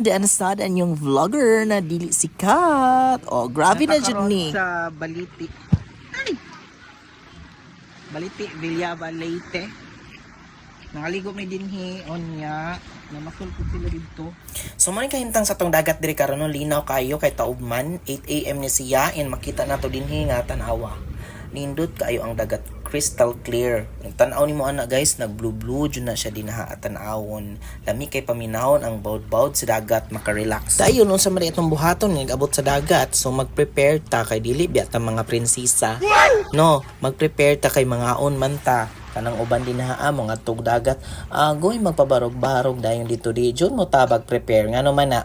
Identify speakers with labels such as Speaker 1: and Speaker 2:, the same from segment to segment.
Speaker 1: Di anasadan yung vlogger na dili sikat. Oh, grabe na dyan
Speaker 2: Natakaroon
Speaker 1: ni.
Speaker 2: sa Baliti. Ay! Baliti, Villa Balete. Nakaligo may dinhi onya. Namasulpot sila dito.
Speaker 1: So man kahintang sa tong dagat diri karon no, linaw kayo kay taugman 8 AM ni siya and makita nato dinhi nga tan-awa. Nindot kayo ang dagat, crystal clear. Ang tan-aw nimo ana guys, nag blue jud na siya dinha at tan-awon. Lami kay paminahon ang bawd-bawd sa dagat, maka-relax. Dayon unsa man itong buhaton nga abot sa dagat, so mag-prepare ta kay dili biya ta mga prinsesa. No, mag-prepare ta kay mga on man ta. Kanang uban din ha mga tug dagat. Goy magpabarog-barog dayon dito di jud mo tabag prepare ngano man na.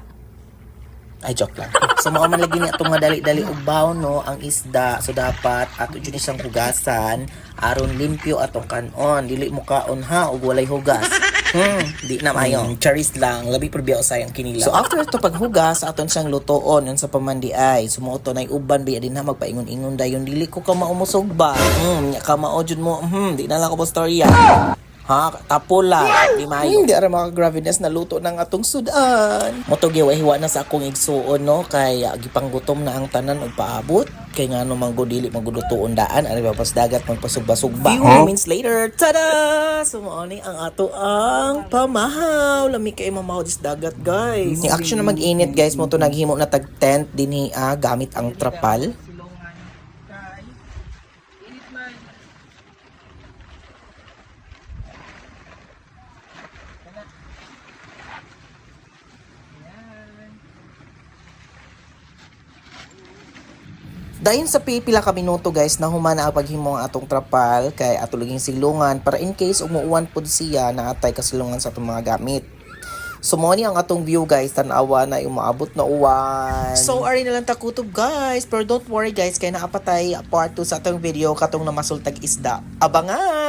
Speaker 1: Ay, joke lang. So, mao man lagi ni atong nga dali-dali og baon no, ang isda. So, dapat ato dyan isang hugasan aron limpyo atong kanon. Dili mo kaon ha, og walay hugas. Di na mayo. Charis lang. Labi por biya usayang kinila. So, after ito paghugas, aton siyang lutoon yun sa pamandi ay. Sumuoto na uban biya din ha, magpaingon-ingon dayon. Dili ko ka maumusog ba? Nya ka maojud mo. Di na lang ko po storya. Ha? Tapula. Di mayo. Hindi ara mga gravidness na luto ng atong sudan. Moto giwa-hiwa na sa akong igsuon no. Kay gipanggutom na ang tanan og paabot. Kay nga no manggudili magulutoon daan. Ari ba pas dagat magpasugba-sugba. Few moments later. Tada! Sumuoni ang ato ang pamahaw. Lami kay mamahaw dis dagat guys. Ni action na mag-init guys. Moto naghimo na tag tent dinhi gamit ang trapal.
Speaker 2: Silongan. Kay. Init man.
Speaker 1: Dayon sa pipila ka minuto guys na humana ang paghimo ang atong trapal kay ato laging silungan para in case umuuwan pud siya na atay kasilungan sa atong mga gamit. So mo ni ang atong view guys, tan-awa na yung maabot na uwan. So ari na lang ta kutob guys, pero don't worry guys kay naapatay part 2 sa atong video katong namasultag isda. Abangan!